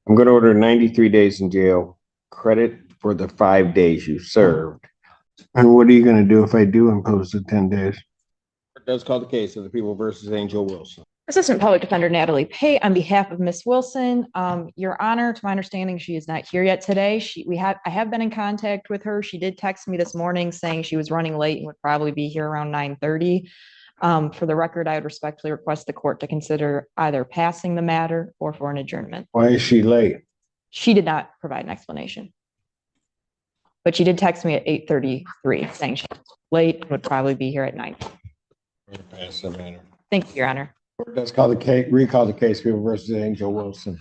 I'm going to order 93 days in jail, credit for the 5 days you served. And what are you going to do if I do impose the 10 days? It does call the case of the people versus Angel Wilson. Assistant Public Defender Natalie Pate on behalf of Ms. Wilson. Your Honor, to my understanding, she is not here yet today. I have been in contact with her. She did text me this morning saying she was running late and would probably be here around 9:30. For the record, I would respectfully request the court to consider either passing the matter or for an adjournment. Why is she late? She did not provide an explanation, but she did text me at 8:33 saying she was late and would probably be here at 9. Pass the matter. Thank you, Your Honor. Let's call the case, recall the case, people versus Angel Wilson.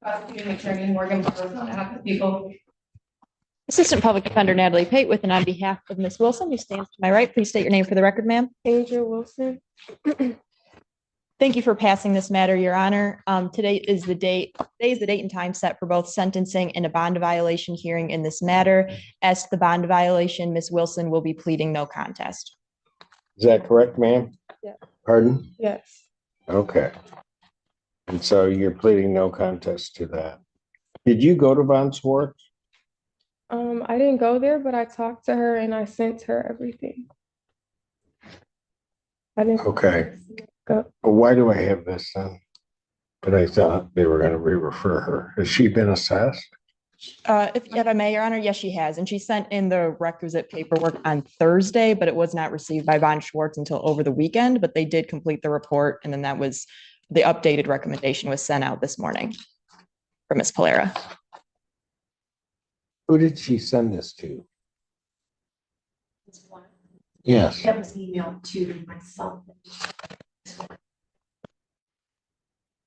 Attorney Morgan on behalf of people. Assistant Public Defender Natalie Pate with and on behalf of Ms. Wilson, who stands to my right. Please state your name for the record, ma'am. Angel Wilson. Thank you for passing this matter, Your Honor. Today is the date and time set for both sentencing and a bond violation hearing in this matter. As to the bond violation, Ms. Wilson will be pleading no contest. Is that correct, ma'am? Yeah. Pardon? Yes. Okay. And so you're pleading no contest to that. Did you go to Von Swartz? I didn't go there, but I talked to her and I sent her everything. I didn't. Okay. Go. Well, why do I have this then? But I thought they were going to re-refer her. Has she been assessed? If I may, Your Honor, yes, she has. And she sent in the requisite paperwork on Thursday, but it was not received by Von Schwartz until over the weekend, but they did complete the report. And then that was the updated recommendation was sent out this morning for Ms. Polera. Who did she send this to? Yes. That was emailed to myself.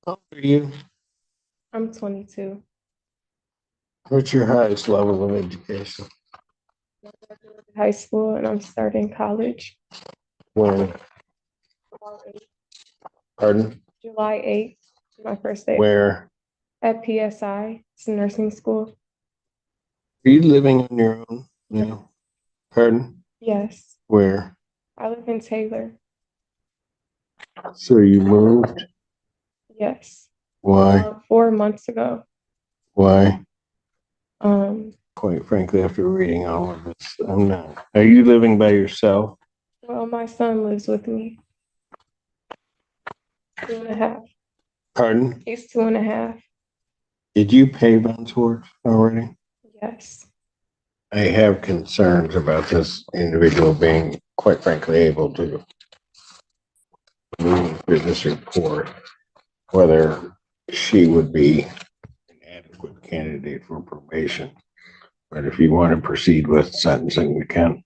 How old are you? I'm 22. What's your highest level of education? High school and I'm starting college. When? Pardon? July 8th, my first day. Where? At PSI, it's a nursing school. Are you living on your own now? Pardon? Yes. Where? I live in Taylor. So you moved? Yes. Why? 4 months ago. Why? Well, Quite frankly, after reading all of this, I'm not. Are you living by yourself? my son lives with me. 2.5. Pardon? He's 2.5. Did you pay Von Swartz already? Yes. I have concerns about this individual being, quite frankly, able to move through this report, whether she would be an adequate candidate for probation. But if you want to proceed with sentencing, we can.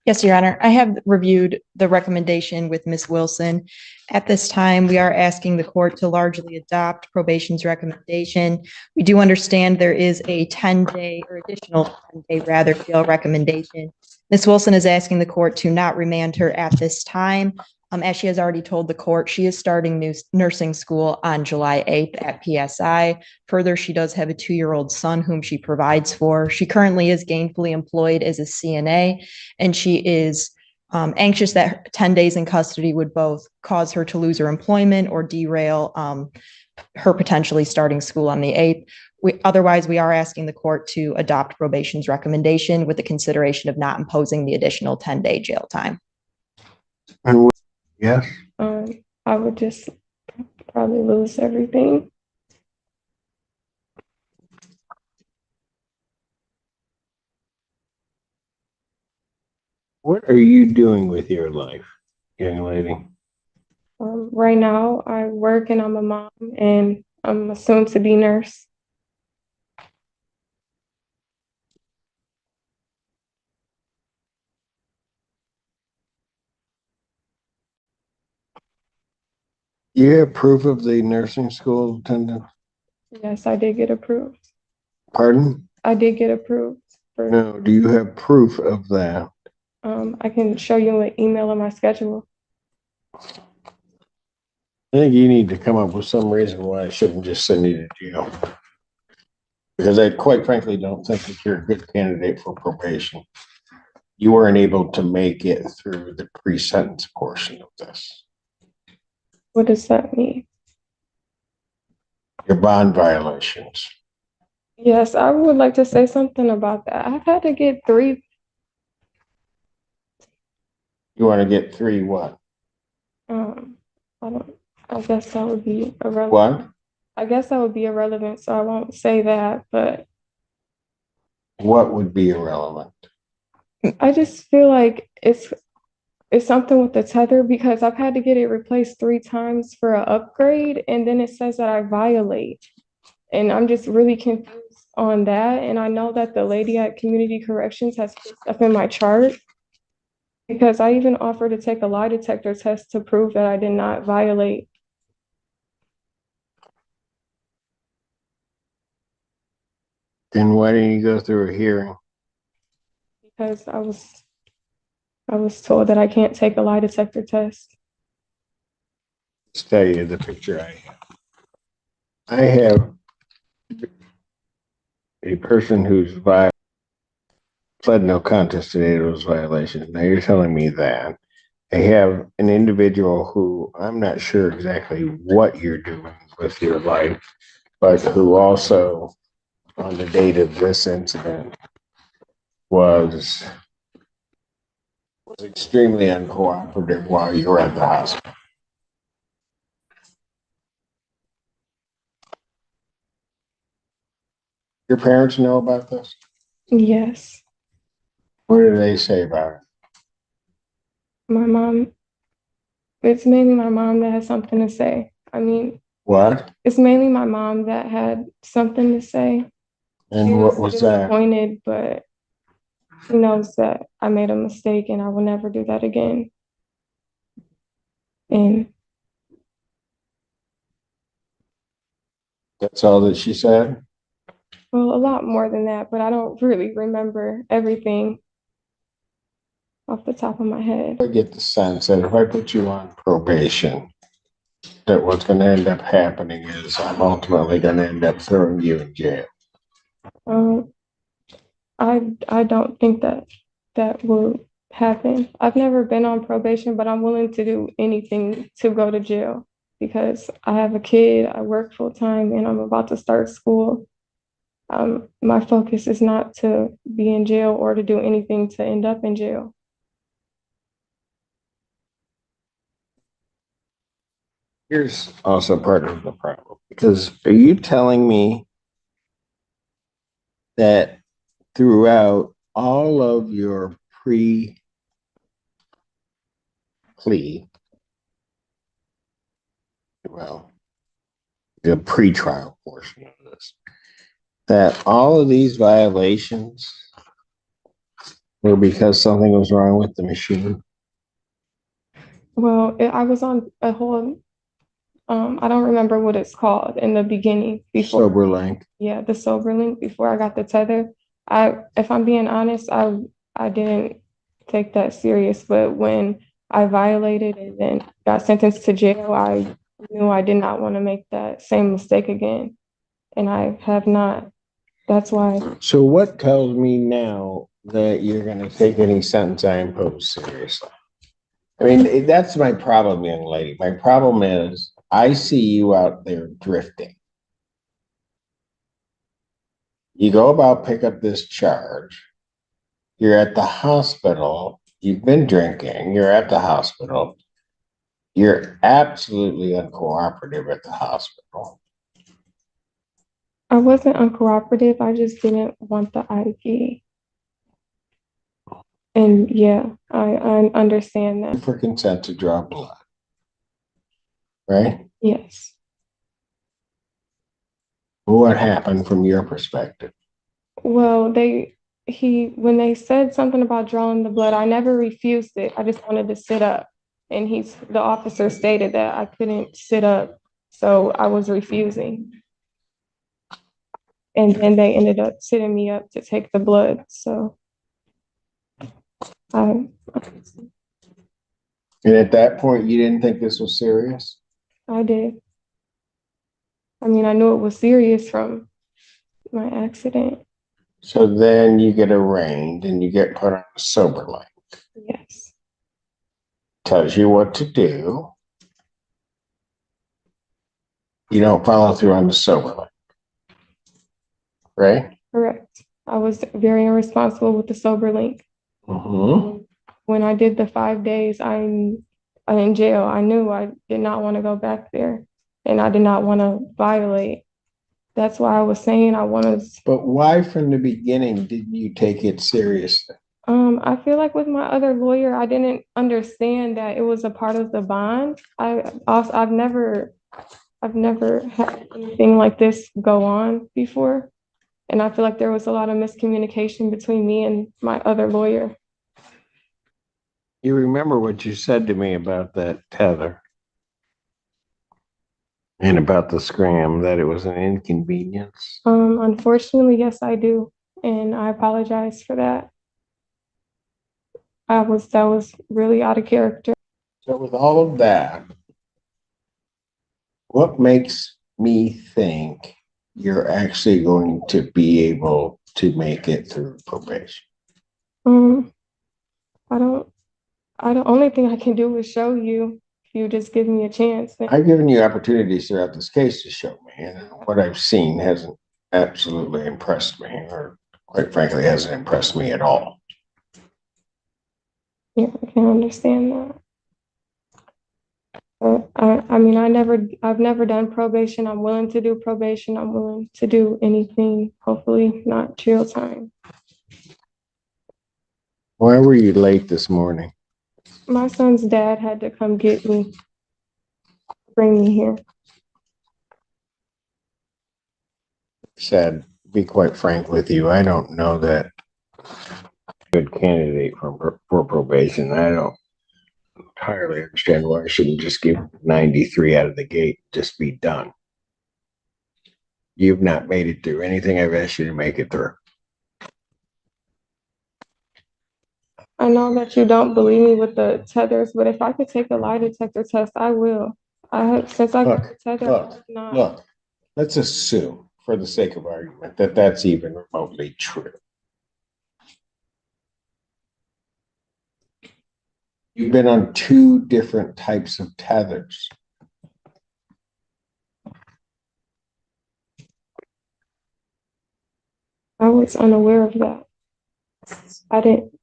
Yes, Your Honor. I have reviewed the recommendation with Ms. Wilson. At this time, we are asking the court to largely adopt probation's recommendation. We do understand there is a 10-day or additional 10-day jail recommendation. Ms. Wilson is asking the court to not remand her at this time. As she has already told the court, she is starting new nursing school on July 8th at PSI. Further, she does have a 2-year-old son whom she provides for. She currently is gainfully employed as a CNA, and she is anxious that 10 days in custody would both cause her to lose her employment or derail her potentially starting school on the 8th. Otherwise, we are asking the court to adopt probation's recommendation with the consideration of not imposing the additional 10-day jail time. And yes. I would just probably lose everything. What are you doing with your life, young lady? Right now, I work and I'm a mom and I'm a soon-to-be nurse. You have proof of the nursing school attendance? Yes, I did get approved. Pardon? I did get approved. No, do you have proof of that? I can show you an email of my schedule. I think you need to come up with some reason why I shouldn't just send you to jail. Because I quite frankly don't think that you're a good candidate for probation. You weren't able to make it through the pre-sentence portion of this. What does that mean? your bond violations. Yes, I would like to say something about that. I've had to get 3. You want to get 3 what? I don't, I guess that would be irrelevant. What? I guess that would be irrelevant, so I won't say that, but What would be irrelevant? I just feel like it's something with the tether because I've had to get it replaced 3 times for an upgrade, and then it says that I violate. And I'm just really confused on that. And I know that the lady at Community Corrections has put stuff in my chart because I even offered to take a lie detector test to prove that I did not violate. Then why didn't you go through a hearing? Because I was told that I can't take a lie detector test. Let's tell you the picture I have. I have a person who's pled no contest to those violations. Now you're telling me that. I have an individual who I'm not sure exactly what you're doing with your life, but who also, on the date of this incident, was extremely uncooperative while you were at the hospital. Your parents know about this? Yes, What do they say about it? my mom, it's mainly my mom that has something to say. I mean, What? it's mainly my mom that had something to say. She And what was that? disappointed, but she knows that I made a mistake and I will never do that again. And That's all that she said? well, a lot more than that, but I don't really remember everything off the top of my head. I get the sense that if I put you on probation, that what's going to end up happening is I'm ultimately going to end up throwing you in jail. Um, I don't think that that will happen. I've never been on probation, but I'm willing to do anything to go to jail because I have a kid, I work full time, and I'm about to start school. My focus is not to be in jail or to do anything to end up in jail. Here's also part of the problem, because are you telling me that throughout all of your plea, well, the pre-trial portion of this, that all of these violations were because something was wrong with the machine? Well, I was on a whole, I don't remember what it's called in the beginning before. Sober link. Yeah, the sober link before I got the tether. If I'm being honest, I didn't take that serious, but when I violated and then got sentenced to jail, I knew I did not want to make that same mistake again, and I have not. That's why. So what tells me now that you're going to take any sentence I impose seriously? I mean, that's my problem, young lady. My problem is I see you out there drifting. You go about pick up this charge. You're at the hospital. You've been drinking. You're at the hospital. You're absolutely uncooperative at the hospital. I wasn't uncooperative. I just didn't want the IV. And yeah, I understand that. For consent to draw blood, right? Yes. What happened from your perspective? Well, when they said something about drawing the blood, I never refused it. I just wanted to sit up. And the officer stated that I couldn't sit up. So I was refusing. And then they ended up sitting me up to take the blood. So I And at that point, you didn't think this was serious? did. I mean, I knew it was serious from my accident. So then you get arraigned and you get put on a sober line. Yes. Tells you what to do. You don't follow through on the sober line. Right? Correct. I was very irresponsible with the sober link. Mm-hmm. When I did the 5 days, I'm in jail. I knew I did not want to go back there, and I did not want to violate. That's why I was saying I want to. But why from the beginning didn't you take it seriously? I feel like with my other lawyer, I didn't understand that it was a part of the bond. I've never had anything like this go on before. And I feel like there was a lot of miscommunication between me and my other lawyer. You remember what you said to me about that tether and about the scram, that it was an inconvenience? Unfortunately, yes, I do. And I apologize for that. That was really out of character. So with all of that, what makes me think you're actually going to be able to make it through probation? Um, I don't, the only thing I can do is show you if you just give me a chance. I've given you opportunities throughout this case to show me, and what I've seen hasn't absolutely impressed me, or quite frankly, hasn't impressed me at all. Yeah, I can understand that. I mean, I've never done probation. I'm willing to do probation. I'm willing to do anything, hopefully not jail time. Why were you late this morning? My son's dad had to come get me, bring me here. Said, be quite frank with you, I don't know that good candidate for probation. I don't entirely understand why I shouldn't just give 93 out of the gate, just be done. You've not made it through anything I've asked you to make it through. I know that you don't believe me with the tethers, but if I could take a lie detector test, I will. Since I got the tether, I have not. Look, let's assume, for the sake of argument, that that's even remotely true. You've been on 2 different types of tethers. I was unaware of that.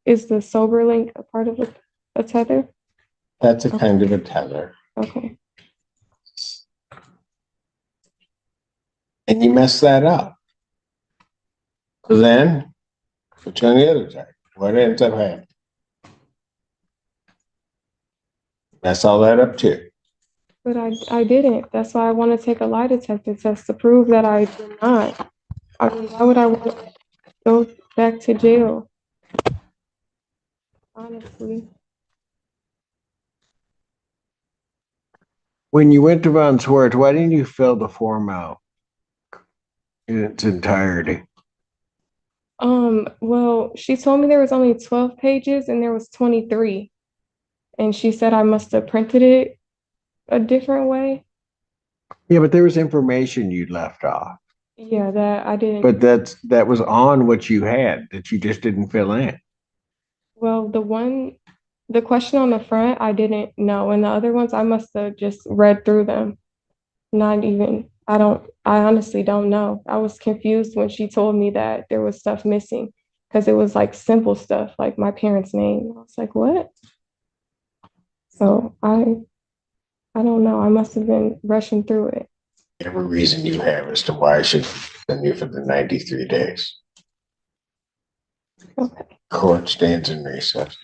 Is the sober link a part of a tether? That's a kind of a tether. Okay. And you mess that up. So then, put you on the other side. What ends up happening? Mess all that up too. But I didn't. That's why I want to take a lie detector test to prove that I did not. I mean, why would I want to go back to jail? Honestly. When you went to Von Swartz, why didn't you fill the form out in its entirety? Well, she told me there was only 12 pages and there was 23. And she said I must have printed it a different way. Yeah, but there was information you left off. Yeah, that I didn't. But that was on what you had that you just didn't fill in. Well, the question on the front, I didn't know. And the other ones, I must have just read through them. I honestly don't know. I was confused when she told me that there was stuff missing because it was like simple stuff, like my parents' name. I was like, what? So I don't know. I must have been rushing through it. Every reason you have as to why I should send you for the 93 days. Okay. Court stands in recess.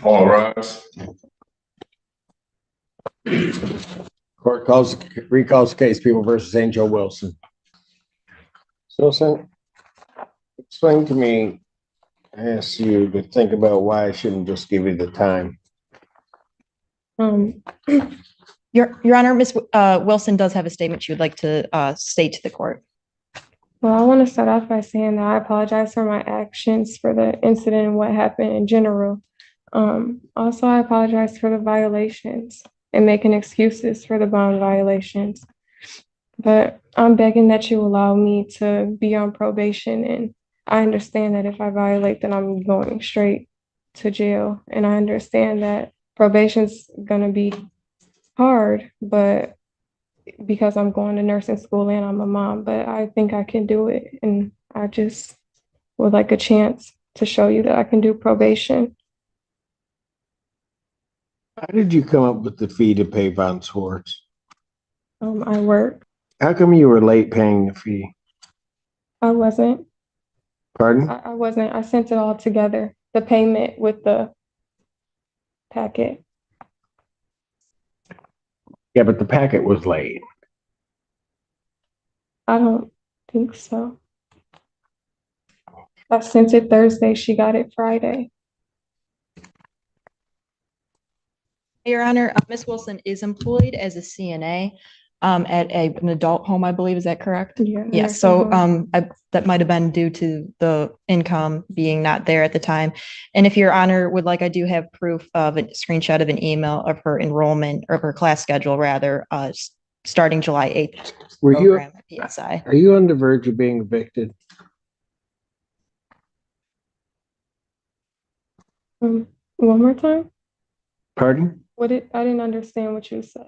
All rise. Court recalls the case, People versus Angel Wilson. So, son, explain to me, I asked you to think about why I shouldn't just give you the time. Your Honor, Ms. Wilson does have a statement she would like to state to the court. Well, I want to start off by saying that I apologize for my actions for the incident and what happened in general. Also, I apologize for the violations and making excuses for the bond violations. But I'm begging that you allow me to be on probation. And I understand that if I violate, then I'm going straight to jail. And I understand that probation's going to be hard, but because I'm going to nursing school and I'm a mom, but I think I can do it. And I just would like a chance to show you that I can do probation. How did you come up with the fee to pay Von Swartz? I work. How come you were late paying the fee? I wasn't. Pardon? I wasn't. I sent it all together. The payment with the packet. Yeah, but the packet was late. I don't think so. I sent it Thursday. She got it Friday. Your Honor, Ms. Wilson is employed as a CNA at an adult home, I believe. Is that correct? Yeah. Yes, so that might have been due to the income being not there at the time. And if Your Honor would like, I do have proof of a screenshot of an email of her enrollment or her class schedule rather, starting July 8th. Were you, program at PSI. are you on the verge of being evicted? One more time. Pardon? I didn't understand what you said.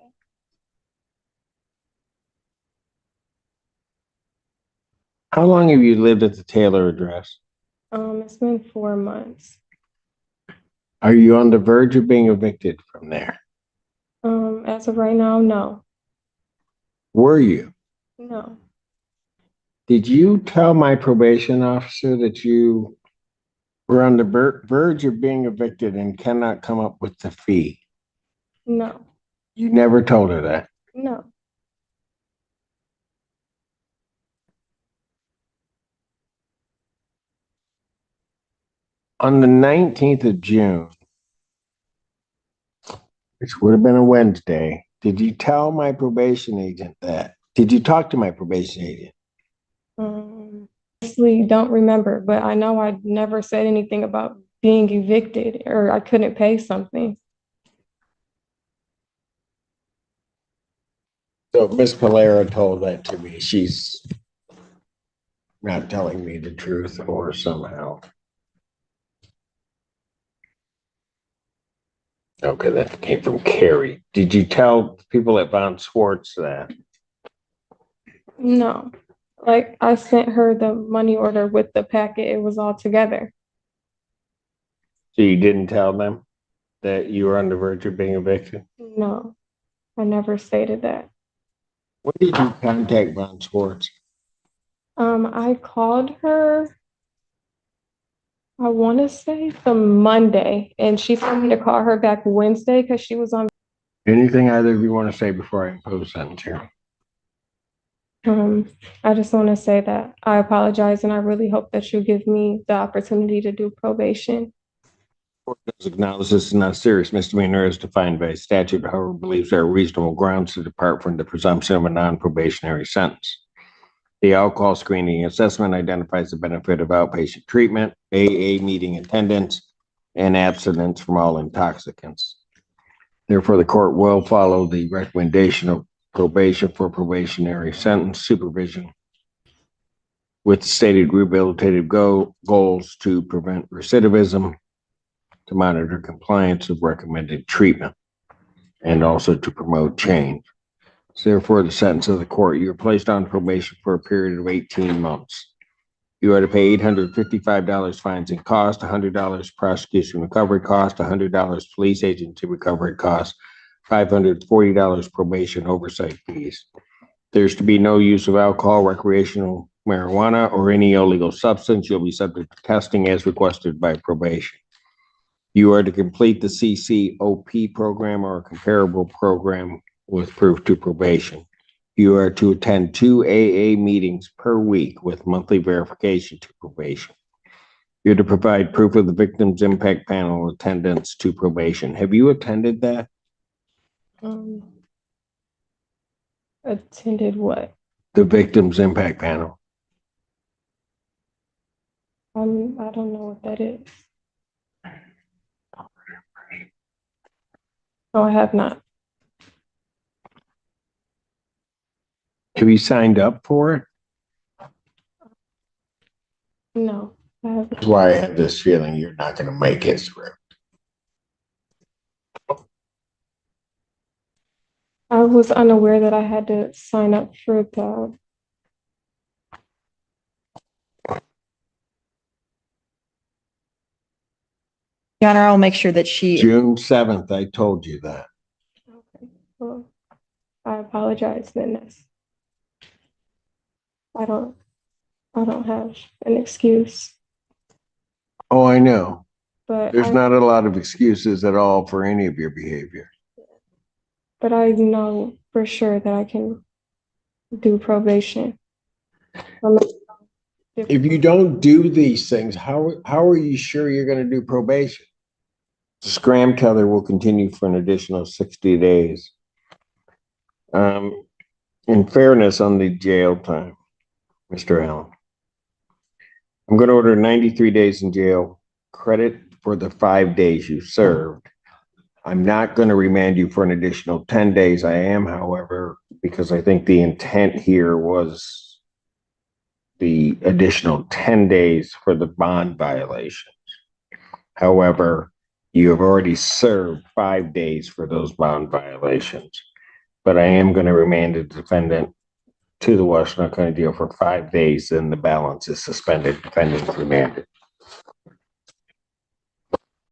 How long have you lived at the Taylor address? It's been 4 months. Are you on the verge of being evicted from there? As of right now, no. Were you? No. Did you tell my probation officer that you were on the verge of being evicted and cannot come up with the fee? No. You never told her that. No. On the 19th of June, which would have been a Wednesday, did you tell my probation agent that? Did you talk to my probation agent? Honestly, don't remember, but I know I never said anything about being evicted or I couldn't pay something. So Miss Palera told that to me. She's not telling me the truth or somehow. Okay, that came from Carrie. Did you tell people at Von Swartz that? No. Like I sent her the money order with the packet. It was all together. So you didn't tell them that you were on the verge of being evicted? No, I never stated that. When did you contact Von Swartz? I called her, I want to say the Monday, and she told me to call her back Wednesday because she was on. Anything either of you want to say before I impose sentence here? I just want to say that I apologize and I really hope that you give me the opportunity to do probation. Court does acknowledge this is not a serious misdemeanor as defined by statute, however, believes there are reasonable grounds to depart from the presumption of a non-probationary sentence. The alcohol screening assessment identifies the benefit of outpatient treatment, AA meeting attendance, and abstinence from all intoxicants. Therefore, the court will follow the recommendation of probation for probationary sentence supervision with stated rehabilitative goals to prevent recidivism, to monitor compliance of recommended treatment, and also to promote change. So therefore, the sentence of the court, you are placed on probation for a period of 18 months. You are to pay $855 fines and costs, $100 prosecution recovery cost, $100 police agency recovery cost, $540 probation oversight fees. There's to be no use of alcohol, recreational marijuana, or any illegal substance. You'll be subject to testing as requested by probation. You are to complete the CCOP program or a comparable program with proof to probation. You are to attend 2 AA meetings per week with monthly verification to probation. You're to provide proof of the Victims Impact Panel attendance to probation. Have you attended that? Attended what? The Victims Impact Panel. I don't know what that is. No, I have not. Have you signed up for it? No, I haven't. That's why I have this feeling you're not going to make it through. I was unaware that I had to sign up for the, Your Honor, I'll make sure that she, June 7th, I told you that. okay, well, I apologize then. I don't have an excuse, Oh, I know. but There's not a lot of excuses at all for any of your behavior. but I know for sure that I can do probation. If you don't do these things, how are you sure you're going to do probation? The scram tether will continue for an additional 60 days. In fairness on the jail time, Mr. Allen, I'm going to order 93 days in jail, credit for the 5 days you served. I'm not going to remand you for an additional 10 days. I am, however, because I think the intent here was the additional 10 days for the bond violations. However, you have already served 5 days for those bond violations. But I am going to remand the defendant to the Washington County Jail for 5 days, and the balance is suspended. Defendant is remanded.